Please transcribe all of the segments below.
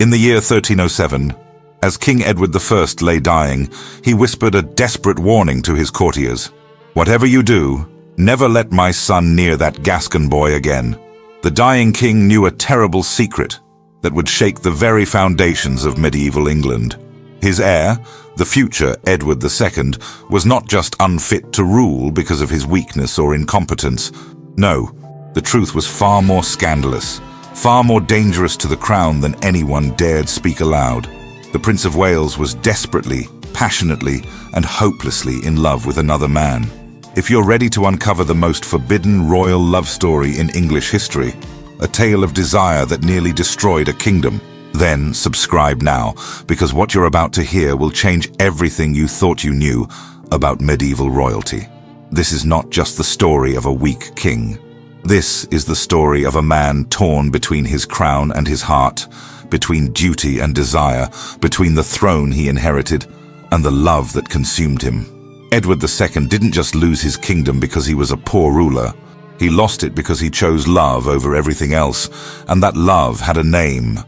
In the year 1307, as King Edward I lay dying, he whispered a desperate warning to his courtiers. "Whatever you do, never let my son near that Gascon boy again." The dying king knew a terrible secret that would shake the very foundations of medieval England. His heir, the future Edward II, was not just unfit to rule because of his weakness or incompetence. No, the truth was far more scandalous, far more dangerous to the crown than anyone dared speak aloud. The Prince of Wales was desperately, passionately, and hopelessly in love with another man. If you're ready to uncover the most forbidden royal love story in English history, a tale of desire that nearly destroyed a kingdom, then subscribe now, because what you're about to hear will change everything you thought you knew about medieval royalty. This is not just the story of a weak king. This is the story of a man torn between his crown and his heart, between duty and desire, between the throne he inherited and the love that consumed him. Edward II didn't just lose his kingdom because he was a poor ruler. He lost it because he chose love over everything else, and that love had a name: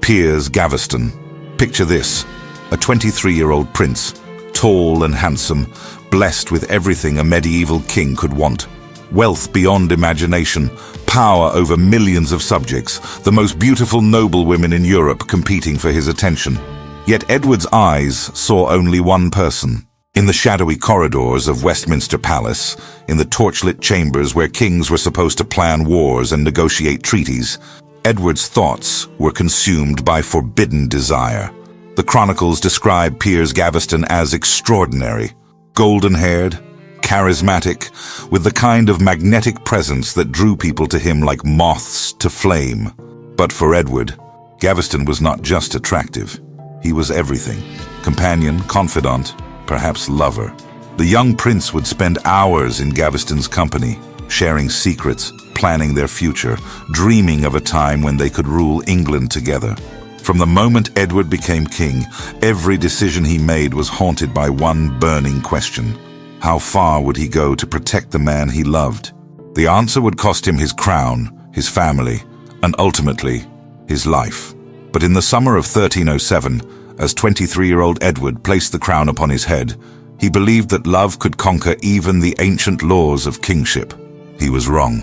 Piers Gaveston. Picture this: a 23-year-old prince, tall and handsome, blessed with everything a medieval king could want. Wealth beyond imagination, power over millions of subjects, the most beautiful noblewomen in Europe competing for his attention. Yet Edward's eyes saw only one person. In the shadowy corridors of Westminster Palace, in the torchlit chambers where kings were supposed to plan wars and negotiate treaties, Edward's thoughts were consumed by forbidden desire. The chronicles describe Piers Gaveston as extraordinary, golden-haired, charismatic, with the kind of magnetic presence that drew people to him like moths to flame. But for Edward, Gaveston was not just attractive. He was everything: companion, confidant, perhaps lover. The young prince would spend hours in Gaveston's company, sharing secrets, planning their future, dreaming of a time when they could rule England together. From the moment Edward became king, every decision he made was haunted by one burning question: how far would he go to protect the man he loved? The answer would cost him his crown, his family, and ultimately, his life. But in the summer of 1307, as 23-year-old Edward placed the crown upon his head, he believed that love could conquer even the ancient laws of kingship. He was wrong,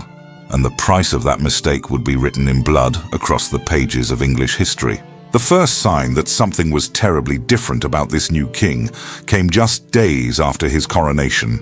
and the price of that mistake would be written in blood across the pages of English history. The first sign that something was terribly different about this new king came just days after his coronation.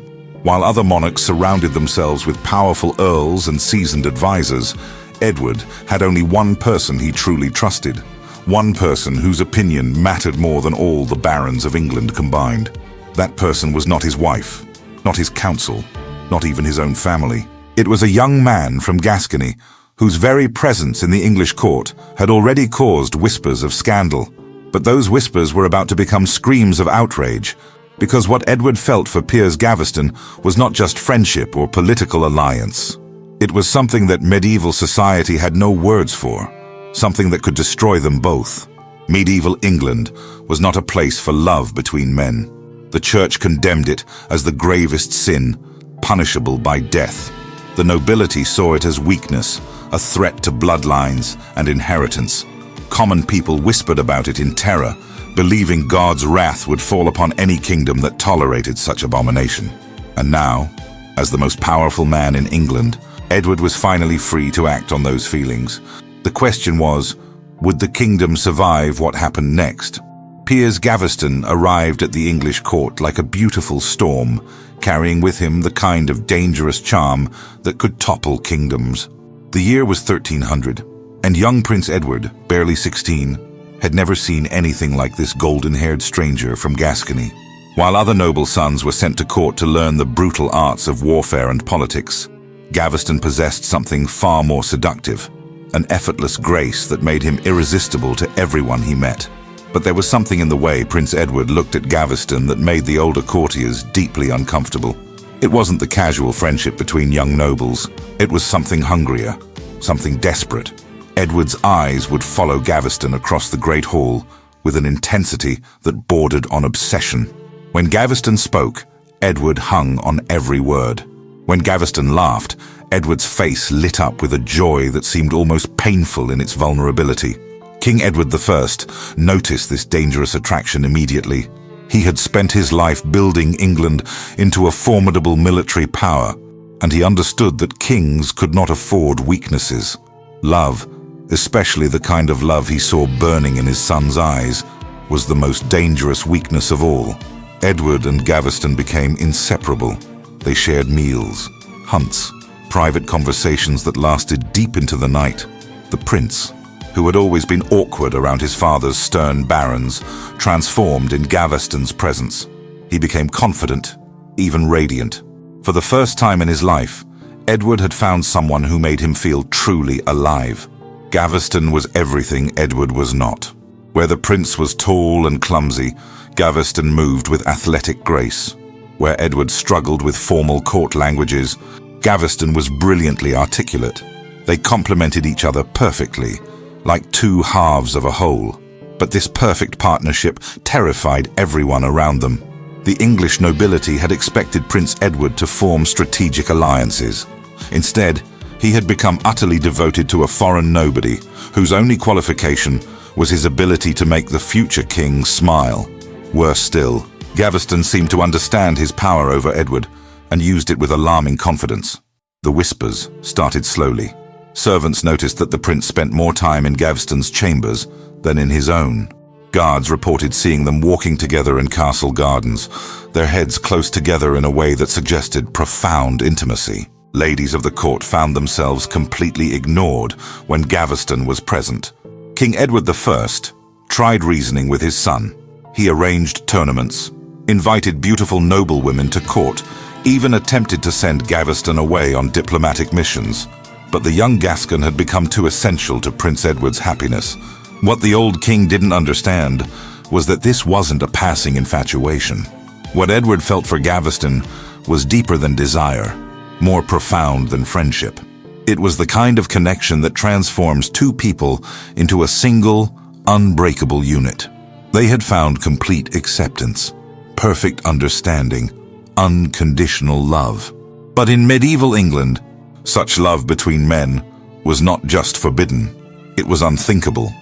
While other monarchs surrounded themselves with powerful earls and seasoned advisors, Edward had only one person he truly trusted. One person whose opinion mattered more than all the barons of England combined. That person was not his wife, not his council, not even his own family. It was a young man from Gascony, whose very presence in the English court had already caused whispers of scandal. But those whispers were about to become screams of outrage, because what Edward felt for Piers Gaveston was not just friendship or political alliance. It was something that medieval society had no words for. Something that could destroy them both. Medieval England was not a place for love between men. The church condemned it as the gravest sin, punishable by death. The nobility saw it as weakness, a threat to bloodlines and inheritance. Common people whispered about it in terror, believing God's wrath would fall upon any kingdom that tolerated such abomination. And now, as the most powerful man in England, Edward was finally free to act on those feelings. The question was, would the kingdom survive what happened next? Piers Gaveston arrived at the English court like a beautiful storm, carrying with him the kind of dangerous charm that could topple kingdoms. The year was 1300, and young Prince Edward, barely 16, had never seen anything like this golden-haired stranger from Gascony. While other noble sons were sent to court to learn the brutal arts of warfare and politics, Gaveston possessed something far more seductive. An effortless grace that made him irresistible to everyone he met. But there was something in the way Prince Edward looked at Gaveston that made the older courtiers deeply uncomfortable. It wasn't the casual friendship between young nobles. It was something hungrier, something desperate. Edward's eyes would follow Gaveston across the Great Hall with an intensity that bordered on obsession. When Gaveston spoke, Edward hung on every word. When Gaveston laughed, Edward's face lit up with a joy that seemed almost painful in its vulnerability. King Edward I noticed this dangerous attraction immediately. He had spent his life building England into a formidable military power, and he understood that kings could not afford weaknesses. Love, especially the kind of love he saw burning in his son's eyes, was the most dangerous weakness of all. Edward and Gaveston became inseparable. They shared meals, hunts, private conversations that lasted deep into the night. The prince, who had always been awkward around his father's stern barons, transformed in Gaveston's presence. He became confident, even radiant. For the first time in his life, Edward had found someone who made him feel truly alive. Gaveston was everything Edward was not. Where the prince was tall and clumsy, Gaveston moved with athletic grace. Where Edward struggled with formal court languages, Gaveston was brilliantly articulate. They complemented each other perfectly, like two halves of a whole. But this perfect partnership terrified everyone around them. The English nobility had expected Prince Edward to form strategic alliances. Instead, he had become utterly devoted to a foreign nobody, whose only qualification was his ability to make the future king smile. Worse still, Gaveston seemed to understand his power over Edward and used it with alarming confidence. The whispers started slowly. Servants noticed that the prince spent more time in Gaveston's chambers than in his own. Guards reported seeing them walking together in castle gardens, their heads close together in a way that suggested profound intimacy. Ladies of the court found themselves completely ignored when Gaveston was present. King Edward I tried reasoning with his son. He arranged tournaments, invited beautiful noblewomen to court, even attempted to send Gaveston away on diplomatic missions. But the young Gascon had become too essential to Prince Edward's happiness. What the old king didn't understand was that this wasn't a passing infatuation. What Edward felt for Gaveston was deeper than desire, more profound than friendship. It was the kind of connection that transforms two people into a single, unbreakable unit. They had found complete acceptance, perfect understanding, unconditional love. But in medieval England, such love between men was not just forbidden, it was unthinkable.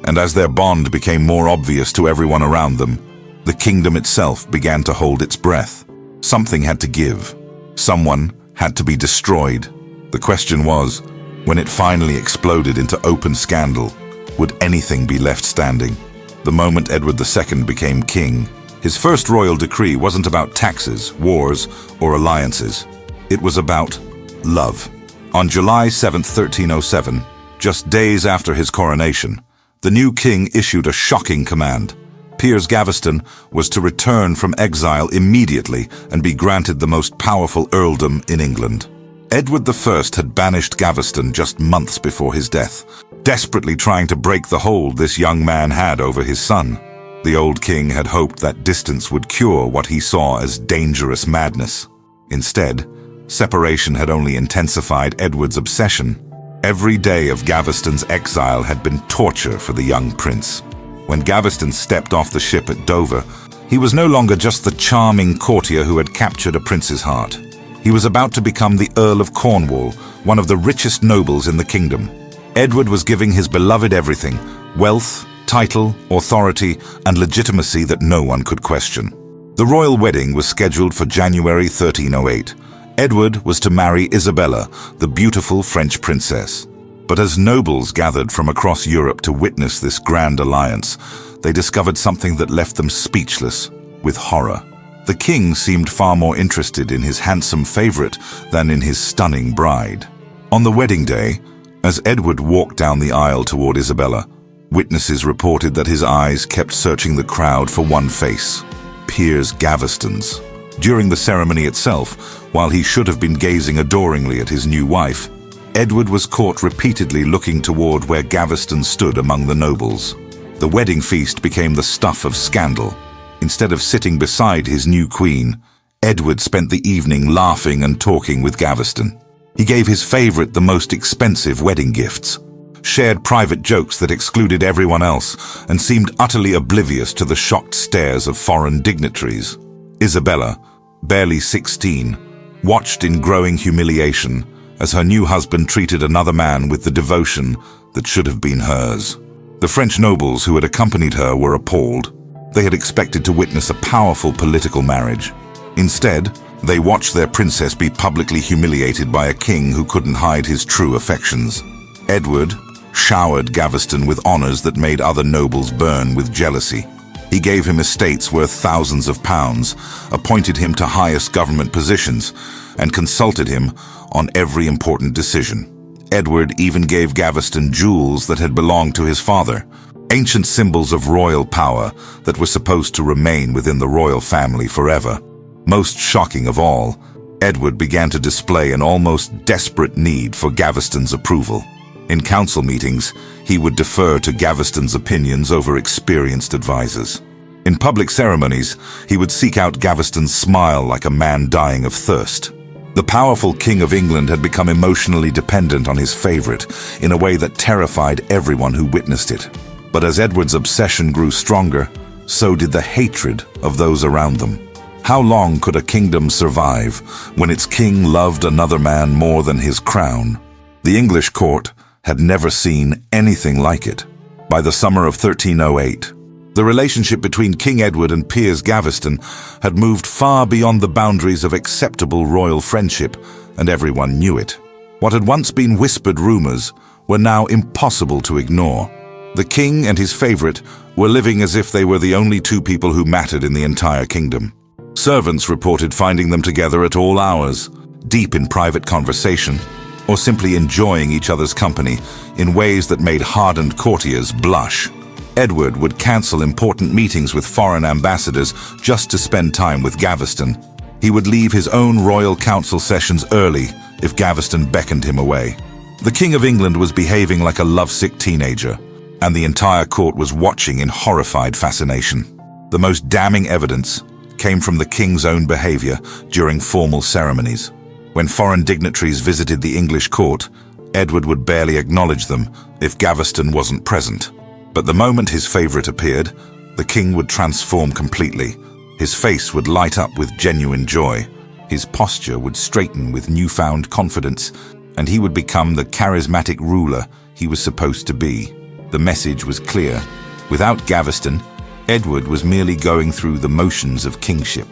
And as their bond became more obvious to everyone around them, the kingdom itself began to hold its breath. Something had to give. Someone had to be destroyed. The question was, when it finally exploded into open scandal, would anything be left standing? The moment Edward II became king, his first royal decree wasn't about taxes, wars, or alliances. It was about love. On July 7, 1307, just days after his coronation, the new king issued a shocking command. Piers Gaveston was to return from exile immediately and be granted the most powerful earldom in England. Edward I had banished Gaveston just months before his death, desperately trying to break the hold this young man had over his son. The old king had hoped that distance would cure what he saw as dangerous madness. Instead, separation had only intensified Edward's obsession. Every day of Gaveston's exile had been torture for the young prince. When Gaveston stepped off the ship at Dover, he was no longer just the charming courtier who had captured a prince's heart. He was about to become the Earl of Cornwall, one of the richest nobles in the kingdom. Edward was giving his beloved everything: wealth, title, authority, and legitimacy that no one could question. The royal wedding was scheduled for January 1308. Edward was to marry Isabella, the beautiful French princess. But as nobles gathered from across Europe to witness this grand alliance, they discovered something that left them speechless with horror. The king seemed far more interested in his handsome favorite than in his stunning bride. On the wedding day, as Edward walked down the aisle toward Isabella, witnesses reported that his eyes kept searching the crowd for one face: Piers Gaveston's. During the ceremony itself, while he should have been gazing adoringly at his new wife, Edward was caught repeatedly looking toward where Gaveston stood among the nobles. The wedding feast became the stuff of scandal. Instead of sitting beside his new queen, Edward spent the evening laughing and talking with Gaveston. He gave his favorite the most expensive wedding gifts, shared private jokes that excluded everyone else, and seemed utterly oblivious to the shocked stares of foreign dignitaries. Isabella, barely 16, watched in growing humiliation as her new husband treated another man with the devotion that should have been hers. The French nobles who had accompanied her were appalled. They had expected to witness a powerful political marriage. Instead, they watched their princess be publicly humiliated by a king who couldn't hide his true affections. Edward showered Gaveston with honors that made other nobles burn with jealousy. He gave him estates worth thousands of pounds, appointed him to highest government positions, and consulted him on every important decision. Edward even gave Gaveston jewels that had belonged to his father, ancient symbols of royal power that were supposed to remain within the royal family forever. Most shocking of all, Edward began to display an almost desperate need for Gaveston's approval. In council meetings, he would defer to Gaveston's opinions over experienced advisors. In public ceremonies, he would seek out Gaveston's smile like a man dying of thirst. The powerful King of England had become emotionally dependent on his favorite in a way that terrified everyone who witnessed it. But as Edward's obsession grew stronger, so did the hatred of those around them. How long could a kingdom survive when its king loved another man more than his crown? The English court had never seen anything like it. By the summer of 1308, the relationship between King Edward and Piers Gaveston had moved far beyond the boundaries of acceptable royal friendship, and everyone knew it. What had once been whispered rumors were now impossible to ignore. The king and his favorite were living as if they were the only two people who mattered in the entire kingdom. Servants reported finding them together at all hours, deep in private conversation, or simply enjoying each other's company in ways that made hardened courtiers blush. Edward would cancel important meetings with foreign ambassadors just to spend time with Gaveston. He would leave his own royal council sessions early if Gaveston beckoned him away. The King of England was behaving like a lovesick teenager, and the entire court was watching in horrified fascination. The most damning evidence came from the king's own behavior during formal ceremonies. When foreign dignitaries visited the English court, Edward would barely acknowledge them if Gaveston wasn't present. But the moment his favorite appeared, the king would transform completely. His face would light up with genuine joy. His posture would straighten with newfound confidence, and he would become the charismatic ruler he was supposed to be. The message was clear. Without Gaveston, Edward was merely going through the motions of kingship.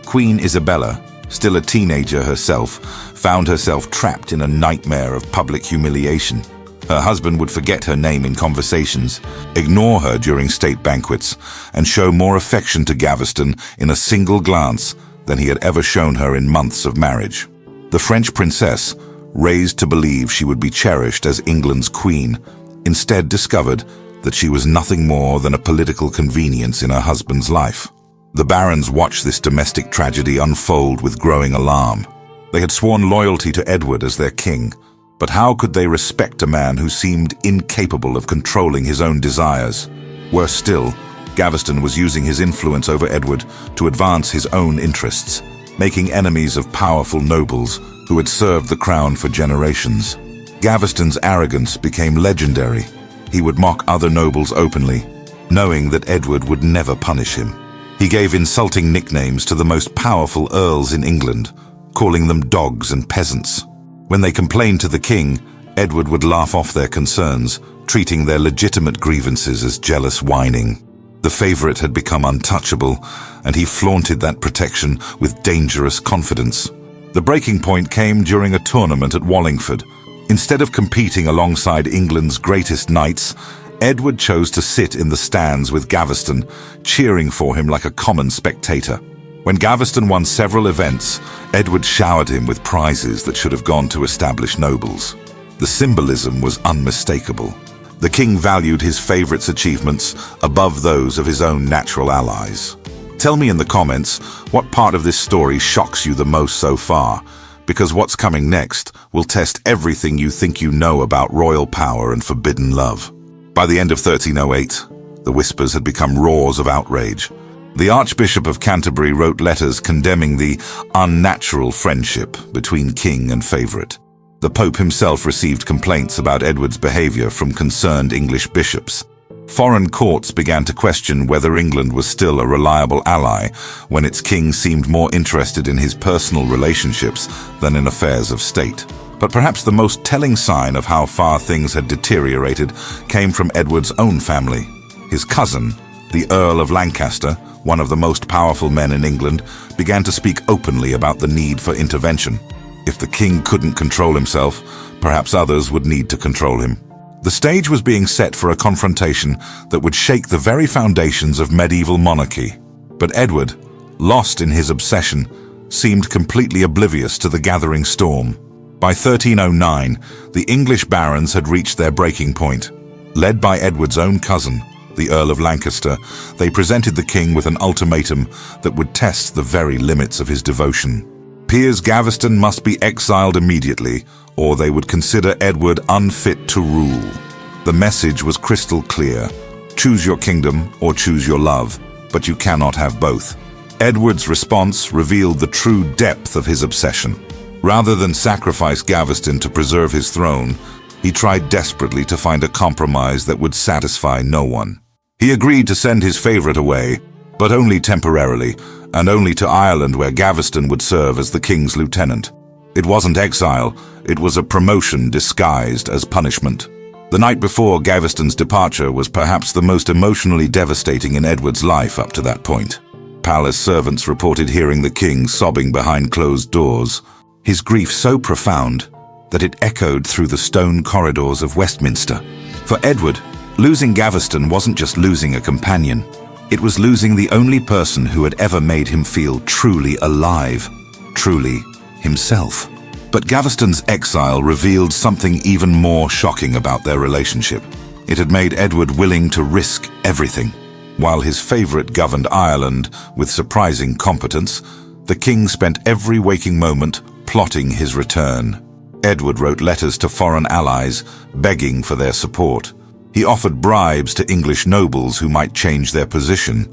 Queen Isabella, still a teenager herself, found herself trapped in a nightmare of public humiliation. Her husband would forget her name in conversations, ignore her during state banquets, and show more affection to Gaveston in a single glance than he had ever shown her in months of marriage. The French princess, raised to believe she would be cherished as England's queen, instead discovered that she was nothing more than a political convenience in her husband's life. The barons watched this domestic tragedy unfold with growing alarm. They had sworn loyalty to Edward as their king, but how could they respect a man who seemed incapable of controlling his own desires? Worse still, Gaveston was using his influence over Edward to advance his own interests, making enemies of powerful nobles who had served the crown for generations. Gaveston's arrogance became legendary. He would mock other nobles openly, knowing that Edward would never punish him. He gave insulting nicknames to the most powerful earls in England, calling them dogs and peasants. When they complained to the king, Edward would laugh off their concerns, treating their legitimate grievances as jealous whining. The favorite had become untouchable, and he flaunted that protection with dangerous confidence. The breaking point came during a tournament at Wallingford. Instead of competing alongside England's greatest knights, Edward chose to sit in the stands with Gaveston, cheering for him like a common spectator. When Gaveston won several events, Edward showered him with prizes that should have gone to established nobles. The symbolism was unmistakable. The king valued his favorite's achievements above those of his own natural allies. Tell me in the comments what part of this story shocks you the most so far, because what's coming next will test everything you think you know about royal power and forbidden love. By the end of 1308, the whispers had become roars of outrage. The Archbishop of Canterbury wrote letters condemning the unnatural friendship between king and favorite. The Pope himself received complaints about Edward's behavior from concerned English bishops. Foreign courts began to question whether England was still a reliable ally when its king seemed more interested in his personal relationships than in affairs of state. But perhaps the most telling sign of how far things had deteriorated came from Edward's own family. His cousin, the Earl of Lancaster, one of the most powerful men in England, began to speak openly about the need for intervention. If the king couldn't control himself, perhaps others would need to control him. The stage was being set for a confrontation that would shake the very foundations of medieval monarchy. But Edward, lost in his obsession, seemed completely oblivious to the gathering storm. By 1309, the English barons had reached their breaking point. Led by Edward's own cousin, the Earl of Lancaster, they presented the king with an ultimatum that would test the very limits of his devotion. Piers Gaveston must be exiled immediately, or they would consider Edward unfit to rule. The message was crystal clear. Choose your kingdom or choose your love, but you cannot have both. Edward's response revealed the true depth of his obsession. Rather than sacrifice Gaveston to preserve his throne, he tried desperately to find a compromise that would satisfy no one. He agreed to send his favorite away, but only temporarily, and only to Ireland, where Gaveston would serve as the king's lieutenant. It wasn't exile, it was a promotion disguised as punishment. The night before Gaveston's departure was perhaps the most emotionally devastating in Edward's life up to that point. Palace servants reported hearing the king sobbing behind closed doors, his grief so profound that it echoed through the stone corridors of Westminster. For Edward, losing Gaveston wasn't just losing a companion. It was losing the only person who had ever made him feel truly alive, truly himself. But Gaveston's exile revealed something even more shocking about their relationship. It had made Edward willing to risk everything. While his favorite governed Ireland with surprising competence, the king spent every waking moment plotting his return. Edward wrote letters to foreign allies, begging for their support. He offered bribes to English nobles who might change their position.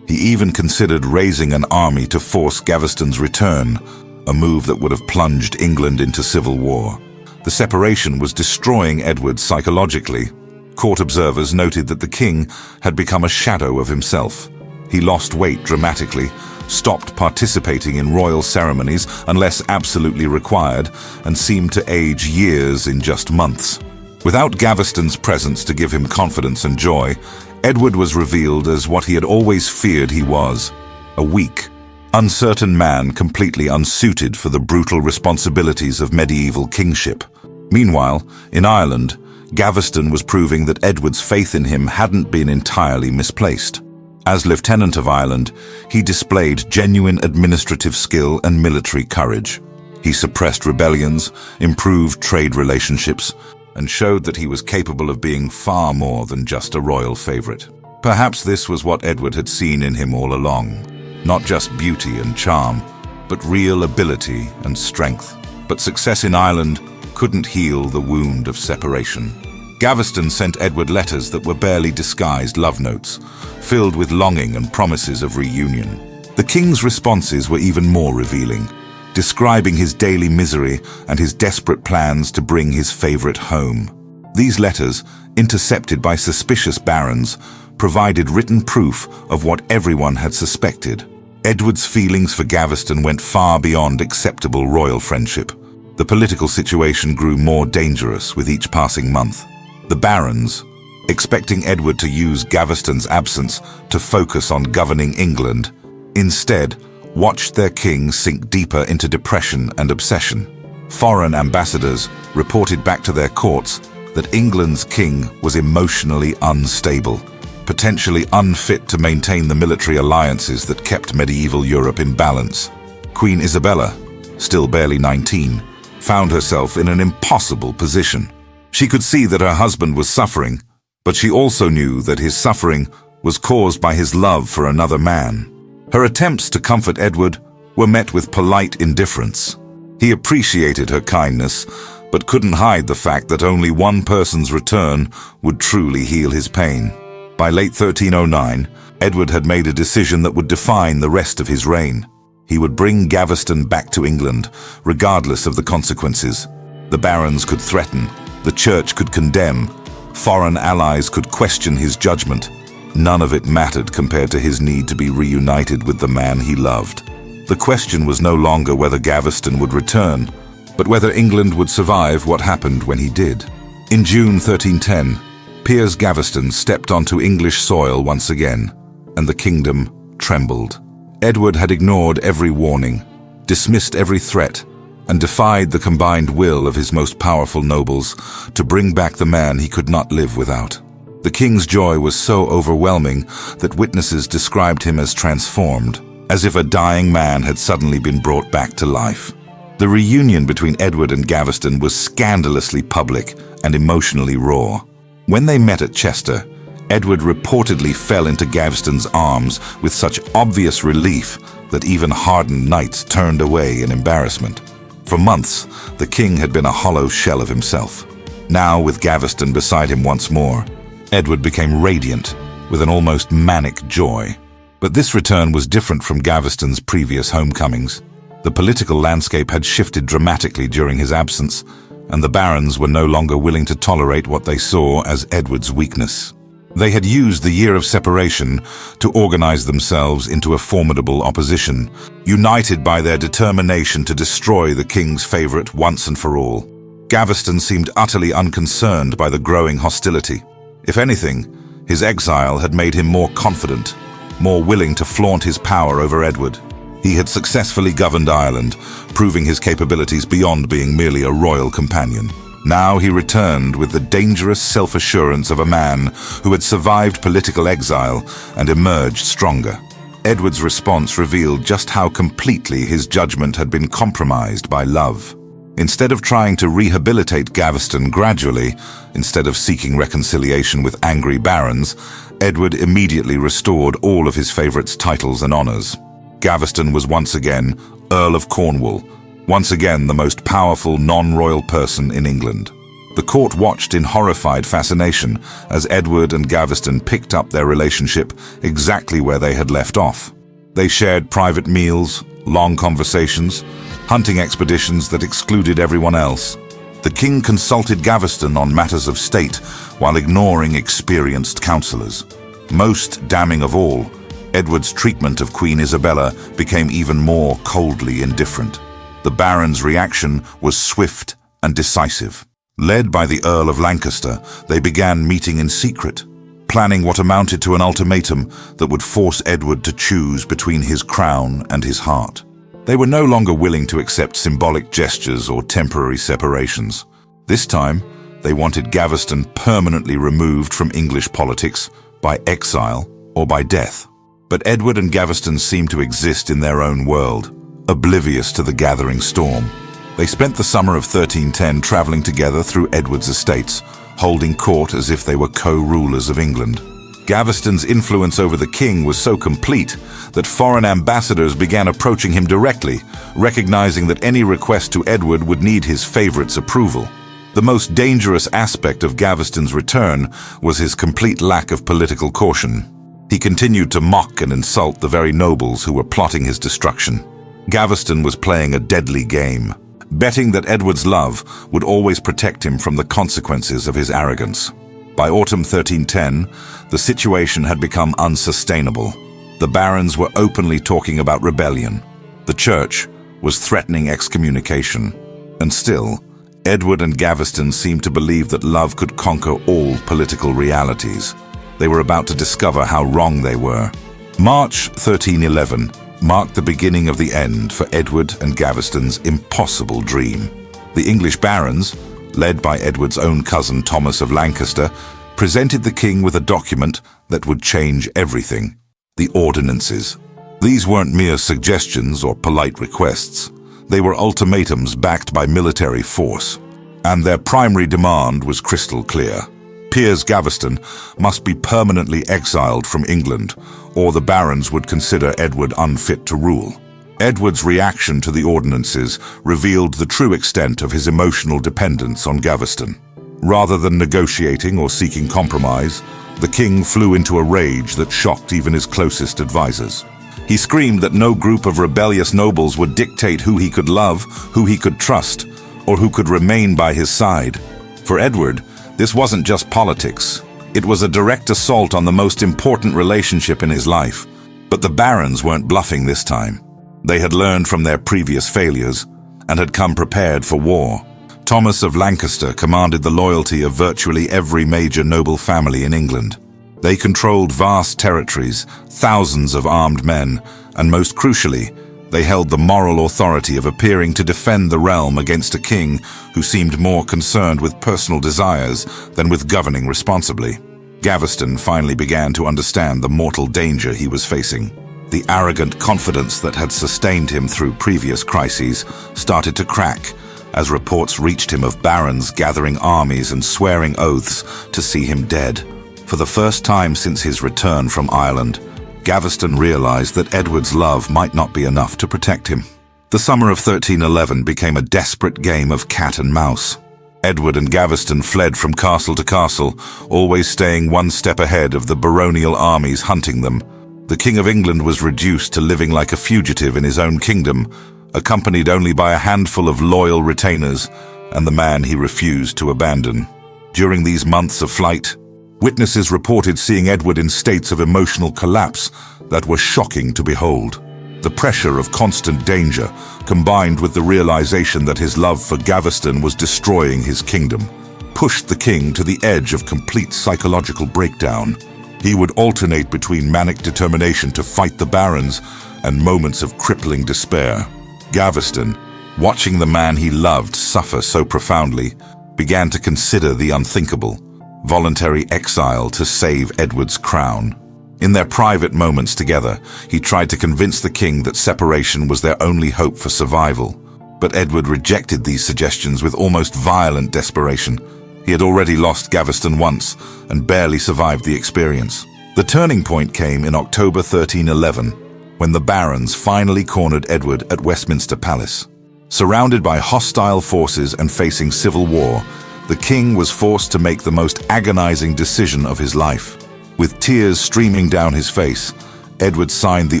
He even considered raising an army to force Gaveston's return, a move that would have plunged England into civil war. The separation was destroying Edward psychologically. Court observers noted that the king had become a shadow of himself. He lost weight dramatically, stopped participating in royal ceremonies unless absolutely required, and seemed to age years in just months. Without Gaveston's presence to give him confidence and joy, Edward was revealed as what he had always feared he was, a weak, uncertain man completely unsuited for the brutal responsibilities of medieval kingship. Meanwhile, in Ireland, Gaveston was proving that Edward's faith in him hadn't been entirely misplaced. As Lieutenant of Ireland, he displayed genuine administrative skill and military courage. He suppressed rebellions, improved trade relationships, and showed that he was capable of being far more than just a royal favorite. Perhaps this was what Edward had seen in him all along. Not just beauty and charm, but real ability and strength. But success in Ireland couldn't heal the wound of separation. Gaveston sent Edward letters that were barely disguised love notes, filled with longing and promises of reunion. The king's responses were even more revealing, describing his daily misery and his desperate plans to bring his favorite home. These letters, intercepted by suspicious barons, provided written proof of what everyone had suspected. Edward's feelings for Gaveston went far beyond acceptable royal friendship. The political situation grew more dangerous with each passing month. The barons, expecting Edward to use Gaveston's absence to focus on governing England, instead watched their king sink deeper into depression and obsession. Foreign ambassadors reported back to their courts that England's king was emotionally unstable, potentially unfit to maintain the military alliances that kept medieval Europe in balance. Queen Isabella, still barely 19, found herself in an impossible position. She could see that her husband was suffering, but she also knew that his suffering was caused by his love for another man. Her attempts to comfort Edward were met with polite indifference. He appreciated her kindness, but couldn't hide the fact that only one person's return would truly heal his pain. By late 1309, Edward had made a decision that would define the rest of his reign. He would bring Gaveston back to England, regardless of the consequences. The barons could threaten, the church could condemn, foreign allies could question his judgment. None of it mattered compared to his need to be reunited with the man he loved. The question was no longer whether Gaveston would return, but whether England would survive what happened when he did. In June 1310, Piers Gaveston stepped onto English soil once again, and the kingdom trembled. Edward had ignored every warning, dismissed every threat, and defied the combined will of his most powerful nobles to bring back the man he could not live without. The king's joy was so overwhelming that witnesses described him as transformed, as if a dying man had suddenly been brought back to life. The reunion between Edward and Gaveston was scandalously public and emotionally raw. When they met at Chester, Edward reportedly fell into Gaveston's arms with such obvious relief that even hardened knights turned away in embarrassment. For months, the king had been a hollow shell of himself. Now, with Gaveston beside him once more, Edward became radiant with an almost manic joy. But this return was different from Gaveston's previous homecomings. The political landscape had shifted dramatically during his absence, and the barons were no longer willing to tolerate what they saw as Edward's weakness. They had used the year of separation to organize themselves into a formidable opposition, united by their determination to destroy the king's favorite once and for all. Gaveston seemed utterly unconcerned by the growing hostility. If anything, his exile had made him more confident, more willing to flaunt his power over Edward. He had successfully governed Ireland, proving his capabilities beyond being merely a royal companion. Now he returned with the dangerous self-assurance of a man who had survived political exile and emerged stronger. Edward's response revealed just how completely his judgment had been compromised by love. Instead of trying to rehabilitate Gaveston gradually, instead of seeking reconciliation with angry barons, Edward immediately restored all of his favourites' titles and honours. Gaveston was once again Earl of Cornwall, once again the most powerful non-royal person in England. The court watched in horrified fascination as Edward and Gaveston picked up their relationship exactly where they had left off. They shared private meals, long conversations, hunting expeditions that excluded everyone else. The king consulted Gaveston on matters of state while ignoring experienced counsellors. Most damning of all, Edward's treatment of Queen Isabella became even more coldly indifferent. The barons' reaction was swift and decisive. Led by the Earl of Lancaster, they began meeting in secret, planning what amounted to an ultimatum that would force Edward to choose between his crown and his heart. They were no longer willing to accept symbolic gestures or temporary separations. This time, they wanted Gaveston permanently removed from English politics by exile or by death. But Edward and Gaveston seemed to exist in their own world, oblivious to the gathering storm. They spent the summer of 1310 travelling together through Edward's estates, holding court as if they were co-rulers of England. Gaveston's influence over the king was so complete that foreign ambassadors began approaching him directly, recognizing that any request to Edward would need his favourite's approval. The most dangerous aspect of Gaveston's return was his complete lack of political caution. He continued to mock and insult the very nobles who were plotting his destruction. Gaveston was playing a deadly game, betting that Edward's love would always protect him from the consequences of his arrogance. By autumn 1310, the situation had become unsustainable. The barons were openly talking about rebellion. The church was threatening excommunication. And still, Edward and Gaveston seemed to believe that love could conquer all political realities. They were about to discover how wrong they were. March 1311 marked the beginning of the end for Edward and Gaveston's impossible dream. The English barons, led by Edward's own cousin Thomas of Lancaster, presented the king with a document that would change everything: the ordinances. These weren't mere suggestions or polite requests. They were ultimatums backed by military force, and their primary demand was crystal clear. Piers Gaveston must be permanently exiled from England, or the barons would consider Edward unfit to rule. Edward's reaction to the ordinances revealed the true extent of his emotional dependence on Gaveston. Rather than negotiating or seeking compromise, the king flew into a rage that shocked even his closest advisors. He screamed that no group of rebellious nobles would dictate who he could love, who he could trust, or who could remain by his side. For Edward, this wasn't just politics. It was a direct assault on the most important relationship in his life. But the barons weren't bluffing this time. They had learned from their previous failures, and had come prepared for war. Thomas of Lancaster commanded the loyalty of virtually every major noble family in England. They controlled vast territories, thousands of armed men, and most crucially, they held the moral authority of appearing to defend the realm against a king who seemed more concerned with personal desires than with governing responsibly. Gaveston finally began to understand the mortal danger he was facing. The arrogant confidence that had sustained him through previous crises started to crack as reports reached him of barons gathering armies and swearing oaths to see him dead. For the first time since his return from Ireland, Gaveston realized that Edward's love might not be enough to protect him. The summer of 1311 became a desperate game of cat and mouse. Edward and Gaveston fled from castle to castle, always staying one step ahead of the baronial armies hunting them. The King of England was reduced to living like a fugitive in his own kingdom, accompanied only by a handful of loyal retainers and the man he refused to abandon. During these months of flight, witnesses reported seeing Edward in states of emotional collapse that were shocking to behold. The pressure of constant danger, combined with the realization that his love for Gaveston was destroying his kingdom, pushed the king to the edge of complete psychological breakdown. He would alternate between manic determination to fight the barons and moments of crippling despair. Gaveston, watching the man he loved suffer so profoundly, began to consider the unthinkable: voluntary exile to save Edward's crown. In their private moments together, he tried to convince the king that separation was their only hope for survival. But Edward rejected these suggestions with almost violent desperation. He had already lost Gaveston once and barely survived the experience. The turning point came in October 1311, when the barons finally cornered Edward at Westminster Palace. Surrounded by hostile forces and facing civil war, the king was forced to make the most agonizing decision of his life. With tears streaming down his face, Edward signed the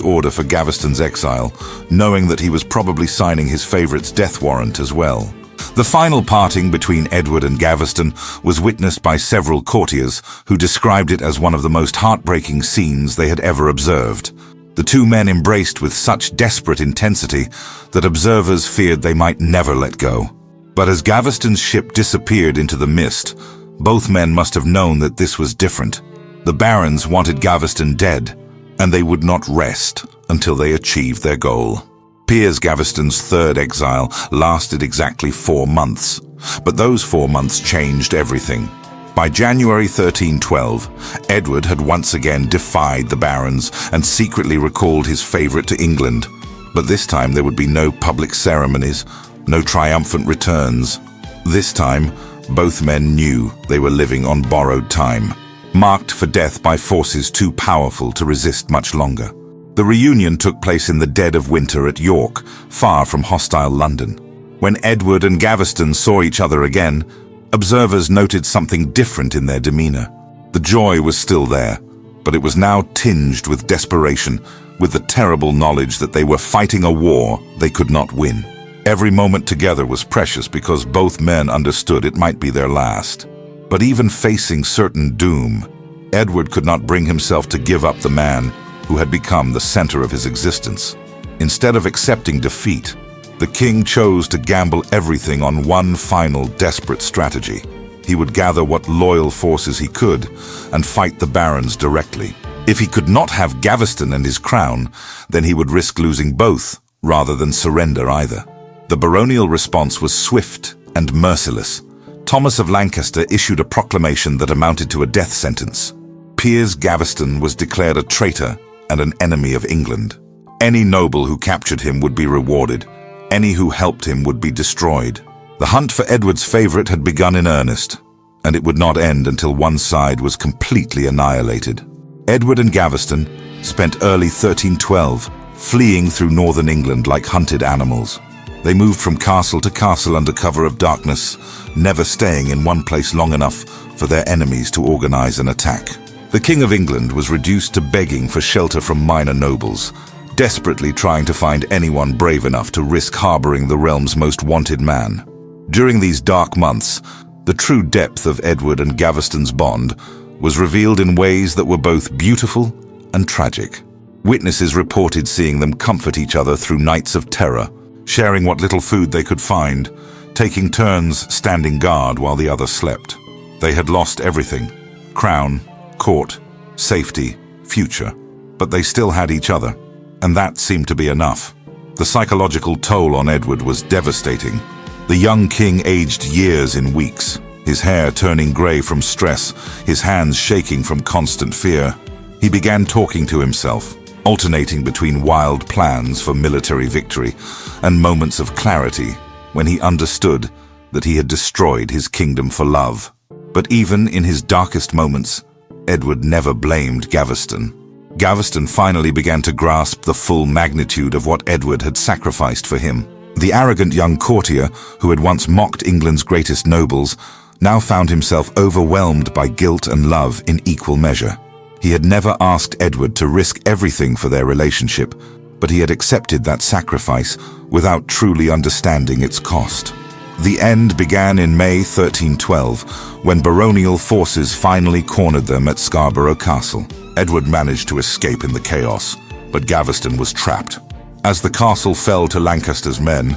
order for Gaveston's exile, knowing that he was probably signing his favorite's death warrant as well. The final parting between Edward and Gaveston was witnessed by several courtiers who described it as one of the most heartbreaking scenes they had ever observed. The two men embraced with such desperate intensity that observers feared they might never let go. But as Gaveston's ship disappeared into the mist, both men must have known that this was different. The barons wanted Gaveston dead, and they would not rest until they achieved their goal. Piers Gaveston's third exile lasted exactly 4 months, but those 4 months changed everything. By January 1312, Edward had once again defied the barons and secretly recalled his favorite to England. But this time there would be no public ceremonies, no triumphant returns. This time, both men knew they were living on borrowed time, marked for death by forces too powerful to resist much longer. The reunion took place in the dead of winter at York, far from hostile London. When Edward and Gaveston saw each other again, observers noted something different in their demeanor. The joy was still there, but it was now tinged with desperation, with the terrible knowledge that they were fighting a war they could not win. Every moment together was precious because both men understood it might be their last. But even facing certain doom, Edward could not bring himself to give up the man who had become the center of his existence. Instead of accepting defeat, the king chose to gamble everything on one final desperate strategy. He would gather what loyal forces he could and fight the barons directly. If he could not have Gaveston and his crown, then he would risk losing both rather than surrender either. The baronial response was swift and merciless. Thomas of Lancaster issued a proclamation that amounted to a death sentence. Piers Gaveston was declared a traitor and an enemy of England. Any noble who captured him would be rewarded. Any who helped him would be destroyed. The hunt for Edward's favorite had begun in earnest, and it would not end until one side was completely annihilated. Edward and Gaveston spent early 1312 fleeing through northern England like hunted animals. They moved from castle to castle under cover of darkness, never staying in one place long enough for their enemies to organize an attack. The King of England was reduced to begging for shelter from minor nobles, desperately trying to find anyone brave enough to risk harboring the realm's most wanted man. During these dark months, the true depth of Edward and Gaveston's bond was revealed in ways that were both beautiful and tragic. Witnesses reported seeing them comfort each other through nights of terror, sharing what little food they could find, taking turns standing guard while the other slept. They had lost everything: crown, court, safety, future. But they still had each other, and that seemed to be enough. The psychological toll on Edward was devastating. The young king aged years in weeks, his hair turning grey from stress, his hands shaking from constant fear. He began talking to himself, alternating between wild plans for military victory and moments of clarity when he understood that he had destroyed his kingdom for love. But even in his darkest moments, Edward never blamed Gaveston. Gaveston finally began to grasp the full magnitude of what Edward had sacrificed for him. The arrogant young courtier, who had once mocked England's greatest nobles, now found himself overwhelmed by guilt and love in equal measure. He had never asked Edward to risk everything for their relationship, but he had accepted that sacrifice without truly understanding its cost. The end began in May 1312, when baronial forces finally cornered them at Scarborough Castle. Edward managed to escape in the chaos, but Gaveston was trapped. As the castle fell to Lancaster's men,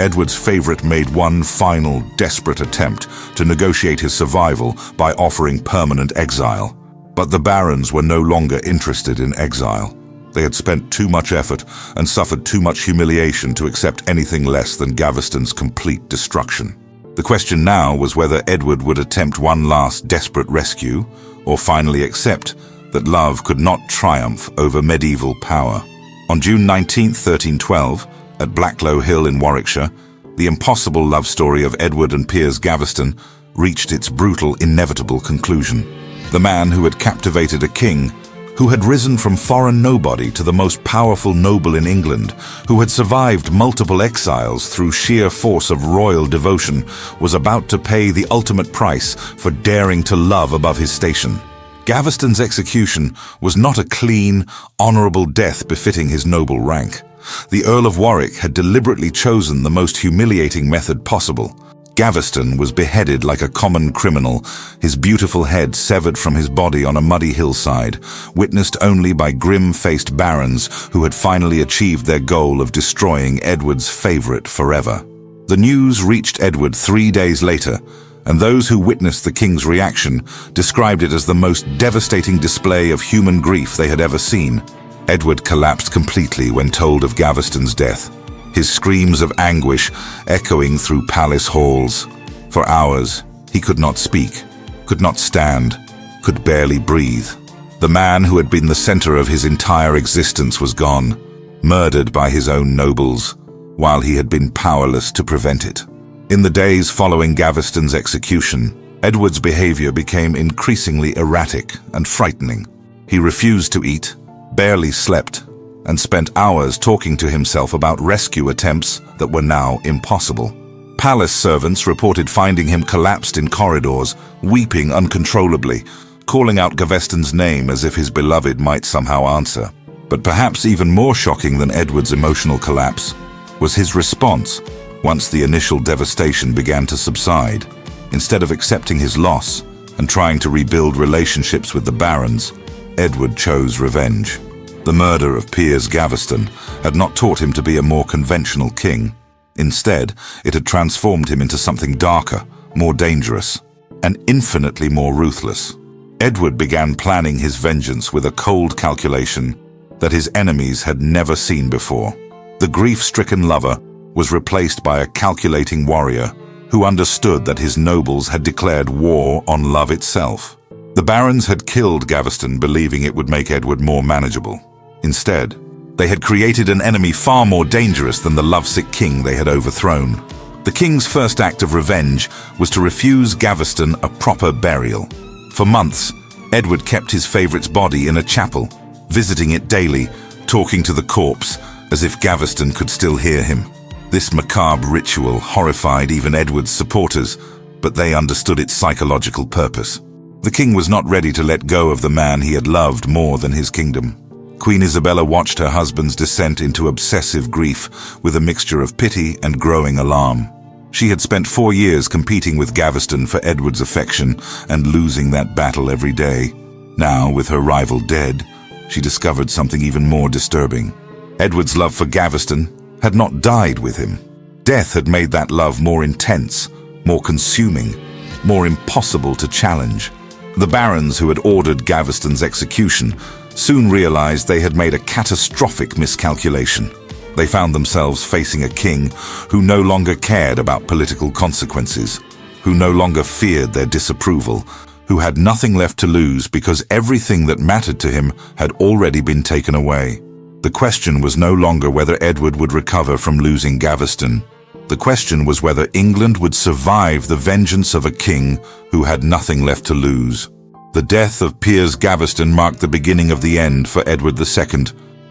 Edward's favorite made one final, desperate attempt to negotiate his survival by offering permanent exile. But the barons were no longer interested in exile. They had spent too much effort and suffered too much humiliation to accept anything less than Gaveston's complete destruction. The question now was whether Edward would attempt one last desperate rescue, or finally accept that love could not triumph over medieval power. On June 19, 1312, at Blacklow Hill in Warwickshire, the impossible love story of Edward and Piers Gaveston reached its brutal, inevitable conclusion. The man who had captivated a king, who had risen from foreign nobody to the most powerful noble in England, who had survived multiple exiles through sheer force of royal devotion, was about to pay the ultimate price for daring to love above his station. Gaveston's execution was not a clean, honourable death befitting his noble rank. The Earl of Warwick had deliberately chosen the most humiliating method possible. Gaveston was beheaded like a common criminal, his beautiful head severed from his body on a muddy hillside, witnessed only by grim-faced barons who had finally achieved their goal of destroying Edward's favourite forever. The news reached Edward 3 days later, and those who witnessed the king's reaction described it as the most devastating display of human grief they had ever seen. Edward collapsed completely when told of Gaveston's death, his screams of anguish echoing through palace halls. For hours, he could not speak, could not stand, could barely breathe. The man who had been the center of his entire existence was gone, murdered by his own nobles, while he had been powerless to prevent it. In the days following Gaveston's execution, Edward's behavior became increasingly erratic and frightening. He refused to eat, barely slept, and spent hours talking to himself about rescue attempts that were now impossible. Palace servants reported finding him collapsed in corridors, weeping uncontrollably, calling out Gaveston's name as if his beloved might somehow answer. But perhaps even more shocking than Edward's emotional collapse was his response once the initial devastation began to subside. Instead of accepting his loss and trying to rebuild relationships with the barons, Edward chose revenge. The murder of Piers Gaveston had not taught him to be a more conventional king. Instead, it had transformed him into something darker, more dangerous, and infinitely more ruthless. Edward began planning his vengeance with a cold calculation that his enemies had never seen before. The grief-stricken lover was replaced by a calculating warrior who understood that his nobles had declared war on love itself. The barons had killed Gaveston, believing it would make Edward more manageable. Instead, they had created an enemy far more dangerous than the lovesick king they had overthrown. The king's first act of revenge was to refuse Gaveston a proper burial. For months, Edward kept his favourite's body in a chapel, visiting it daily, talking to the corpse as if Gaveston could still hear him. This macabre ritual horrified even Edward's supporters, but they understood its psychological purpose. The king was not ready to let go of the man he had loved more than his kingdom. Queen Isabella watched her husband's descent into obsessive grief with a mixture of pity and growing alarm. She had spent 4 years competing with Gaveston for Edward's affection and losing that battle every day. Now, with her rival dead, she discovered something even more disturbing. Edward's love for Gaveston, had not died with him. Death had made that love more intense, more consuming, more impossible to challenge. The barons who had ordered Gaveston's execution soon realized they had made a catastrophic miscalculation. They found themselves facing a king who no longer cared about political consequences, who no longer feared their disapproval, who had nothing left to lose because everything that mattered to him had already been taken away. The question was no longer whether Edward would recover from losing Gaveston. The question was whether England would survive the vengeance of a king who had nothing left to lose. The death of Piers Gaveston marked the beginning of the end for Edward II,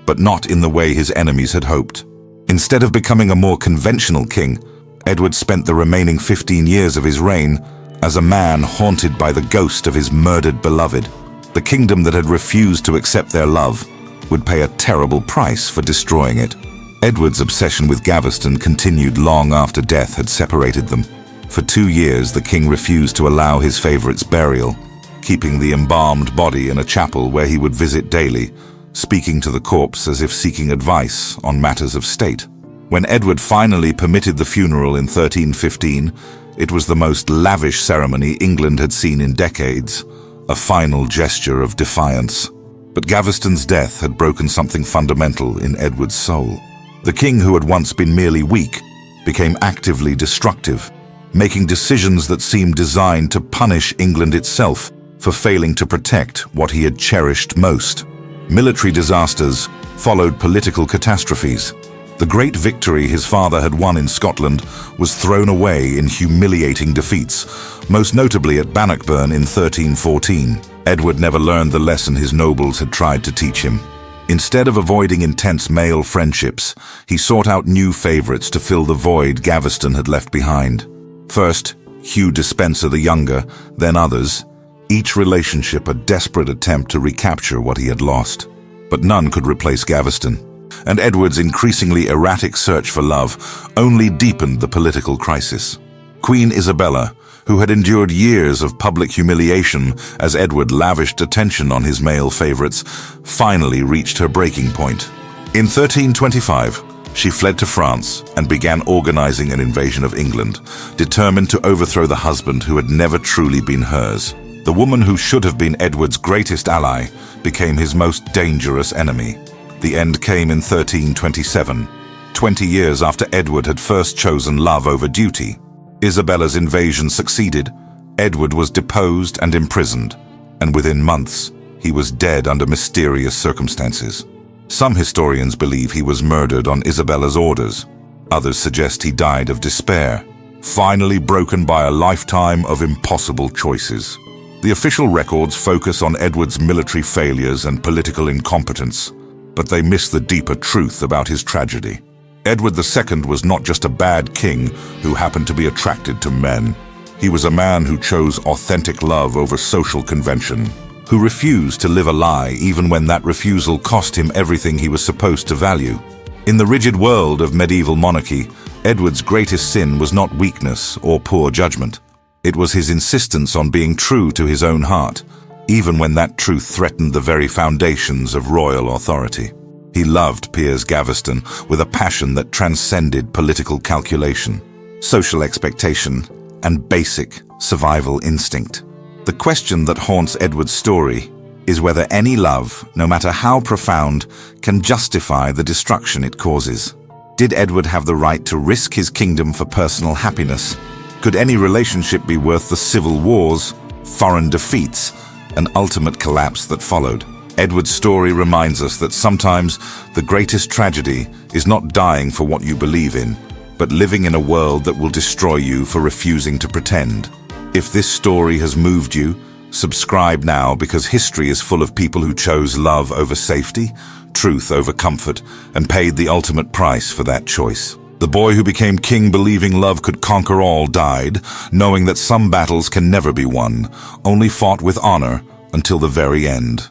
but not in the way his enemies had hoped. Instead of becoming a more conventional king, Edward spent the remaining 15 years of his reign as a man haunted by the ghost of his murdered beloved. The kingdom that had refused to accept their love would pay a terrible price for destroying it. Edward's obsession with Gaveston continued long after death had separated them. For 2 years, the king refused to allow his favorite's burial, keeping the embalmed body in a chapel where he would visit daily, speaking to the corpse as if seeking advice on matters of state. When Edward finally permitted the funeral in 1315, it was the most lavish ceremony England had seen in decades, a final gesture of defiance. But Gaveston's death had broken something fundamental in Edward's soul. The king who had once been merely weak became actively destructive, making decisions that seemed designed to punish England itself for failing to protect what he had cherished most. Military disasters followed political catastrophes. The great victory his father had won in Scotland was thrown away in humiliating defeats, most notably at Bannockburn in 1314. Edward never learned the lesson his nobles had tried to teach him. Instead of avoiding intense male friendships, he sought out new favorites to fill the void Gaveston had left behind. First, Hugh Despenser the Younger, then others, each relationship a desperate attempt to recapture what he had lost. But none could replace Gaveston, and Edward's increasingly erratic search for love only deepened the political crisis. Queen Isabella, who had endured years of public humiliation as Edward lavished attention on his male favorites, finally reached her breaking point. In 1325, she fled to France and began organizing an invasion of England, determined to overthrow the husband who had never truly been hers. The woman who should have been Edward's greatest ally became his most dangerous enemy. The end came in 1327, 20 years after Edward had first chosen love over duty. Isabella's invasion succeeded, Edward was deposed and imprisoned, and within months, he was dead under mysterious circumstances. Some historians believe he was murdered on Isabella's orders. Others suggest he died of despair, finally broken by a lifetime of impossible choices. The official records focus on Edward's military failures and political incompetence, but they miss the deeper truth about his tragedy. Edward II was not just a bad king who happened to be attracted to men. He was a man who chose authentic love over social convention, who refused to live a lie even when that refusal cost him everything he was supposed to value. In the rigid world of medieval monarchy, Edward's greatest sin was not weakness or poor judgment. It was his insistence on being true to his own heart, even when that truth threatened the very foundations of royal authority. He loved Piers Gaveston with a passion that transcended political calculation, social expectation, and basic survival instinct. The question that haunts Edward's story is whether any love, no matter how profound, can justify the destruction it causes. Did Edward have the right to risk his kingdom for personal happiness? Could any relationship be worth the civil wars, foreign defeats, and ultimate collapse that followed? Edward's story reminds us that sometimes the greatest tragedy is not dying for what you believe in, but living in a world that will destroy you for refusing to pretend. If this story has moved you, subscribe now, because history is full of people who chose love over safety, truth over comfort, and paid the ultimate price for that choice. The boy who became king believing love could conquer all died, knowing that some battles can never be won, only fought with honor until the very end.